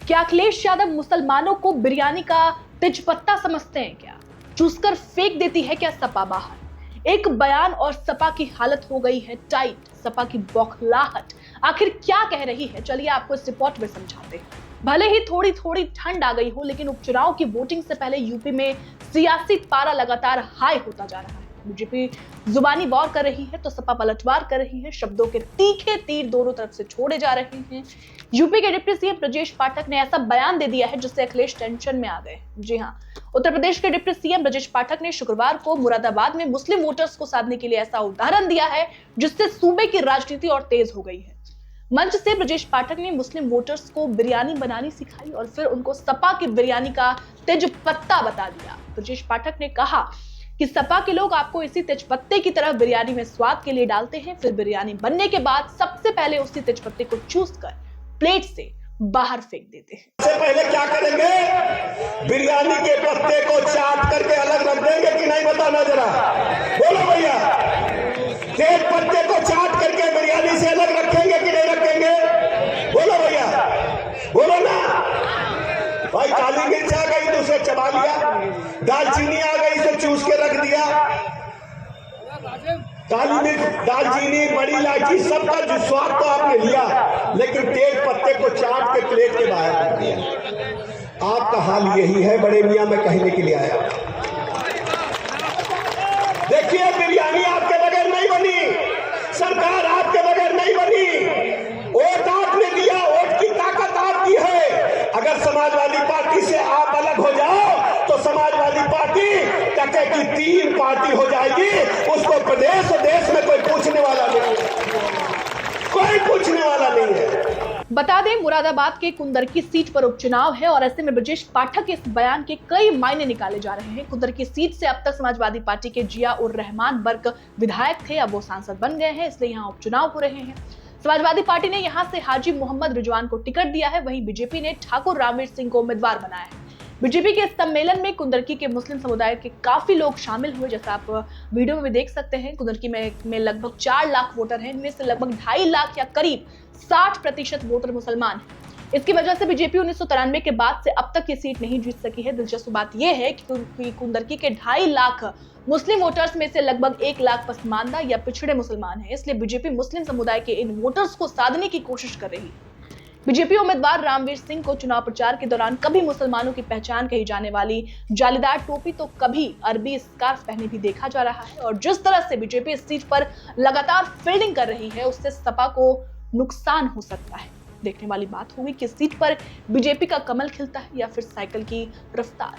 क्या अखिलेश यादव मुसलमानों को बिरयानी का तेजपत्ता समझते हैं क्या? चूसकर फेंक देती है क्या सपा बाहर? एक बयान और सपा की हालत हो गई है टाइट। सपा की बौखलाहट आखिर क्या कह रही है, चलिए आपको इस रिपोर्ट में समझाते हैं। भले ही थोड़ी थोड़ी ठंड आ गई हो, लेकिन उपचुनाव की वोटिंग से पहले यूपी में सियासी पारा लगातार हाई होता जा रहा है। बीजेपी जुबानी वॉर कर रही है तो सपा पलटवार कर रही है। शब्दों के तीखे तीर दोनों तरफ से छोड़े जा रहे हैं। यूपी के डिप्टी सीएम ब्रजेश पाठक ने ऐसा बयान दे दिया है जिससे अखिलेश टेंशन में आ गए। जी हां, उत्तर प्रदेश के डिप्टी सीएम ब्रजेश पाठक ने शुक्रवार को मुरादाबाद में मुस्लिम वोटर्स को साधने के लिए ऐसा उदाहरण दिया है जिससे सूबे की राजनीति और तेज हो गई है। मंच से ब्रजेश पाठक ने मुस्लिम वोटर्स को बिरयानी बनानी सिखाई और फिर उनको सपा की बिरयानी का तेजपत्ता बता दिया। ब्रजेश पाठक ने कहा कि सपा के लोग आपको इसी तेजपत्ते की तरह बिरयानी में स्वाद के लिए डालते हैं, फिर बिरयानी बनने के बाद सबसे पहले उसी तेजपत्ते को चूसकर प्लेट से बाहर फेंक देते हैं। सबसे पहले क्या करेंगे, बिरयानी के पत्ते को चाट करके अलग रख देंगे कि नहीं, बताना जरा, बोलो भैया। तेज पत्ते को चाट करके बिरयानी से अलग रखेंगे कि नहीं रखेंगे, बोलो भैया, बोलो ना भाई। काली मिर्च आ गई तो उसे चबा लिया, दालचीनी आ गई तो चूस के रख दिया। काली मिर्च, दालचीनी, बड़ी इलायची, सबका जो स्वाद तो आपने लिया, लेकिन तेज पत्ते को चाट के प्लेट के बाहर रख दिया। आपका हाल यही है बड़े मियां, मैं कहने के लिए आया। देखिए, बिरयानी आपके बगैर नहीं बनी, सरकार आपके बगैर नहीं बनी। वोट आपने दिया, वोट की ताकत आपकी है। अगर समाजवादी पार्टी से आप अलग हो जाओ तो समाजवादी पार्टी टके की 3 पार्टी हो जाएगी। उसको प्रदेश और देश में कोई पूछने वाला नहीं है, कोई पूछने वाला नहीं है। बता दें, मुरादाबाद के कुंदरकी सीट पर उपचुनाव है और ऐसे में ब्रजेश पाठक के इस बयान के कई मायने निकाले जा रहे हैं। कुंदरकी सीट से अब तक समाजवादी पार्टी के जिया उर रहमान बर्क विधायक थे, अब वो सांसद बन गए हैं, इसलिए यहाँ उपचुनाव हो रहे हैं। समाजवादी पार्टी ने यहां से हाजी मोहम्मद रिजवान को टिकट दिया है, वहीं बीजेपी ने ठाकुर रामवीर सिंह को उम्मीदवार बनाया है। बीजेपी के इस सम्मेलन में कुंदरकी के मुस्लिम समुदाय के काफी लोग शामिल हुए, जैसा आप वीडियो में भी देख सकते हैं। कुंदरकी में लगभग 4 लाख वोटर हैं, इनमें से लगभग 2.5 लाख या करीब 60% वोटर मुसलमान हैं। इसकी वजह से बीजेपी 1993 के बाद से अब तक ये सीट नहीं जीत सकी है। दिलचस्प बात यह है कि कुंदरकी के 2.5 लाख मुस्लिम वोटर्स में से लगभग 1 लाख पसमानदा या पिछड़े मुसलमान हैं, इसलिए बीजेपी मुस्लिम समुदाय के इन वोटर्स को साधने की कोशिश कर रही है। बीजेपी उम्मीदवार रामवीर सिंह को चुनाव प्रचार के दौरान कभी मुसलमानों की पहचान कही जाने वाली जालीदार टोपी तो कभी अरबी स्कार्फ पहने भी देखा जा रहा है। और जिस तरह से बीजेपी इस सीट पर लगातार फील्डिंग कर रही है, उससे सपा को नुकसान हो सकता है। देखने वाली बात होगी कि सीट पर बीजेपी का कमल खिलता है या फिर साइकिल की रफ्तार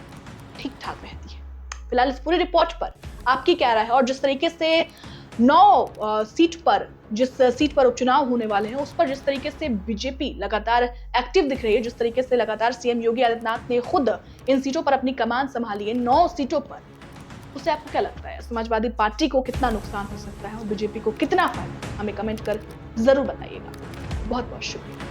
ठीक ठाक रहती है। फिलहाल इस पूरी रिपोर्ट पर आपकी क्या राय है, और जिस तरीके से 9 सीट पर जिस सीट पर उपचुनाव होने वाले हैं उस पर जिस तरीके से बीजेपी लगातार एक्टिव दिख रही है, जिस तरीके से लगातार सीएम योगी आदित्यनाथ ने खुद इन सीटों पर अपनी कमान संभाली है 9 सीटों पर, उससे आपको क्या लगता है? समाजवादी पार्टी को कितना नुकसान हो सकता है और बीजेपी को कितना फायदा? हमें कमेंट कर जरूर बताइएगा। बहुत बहुत शुक्रिया।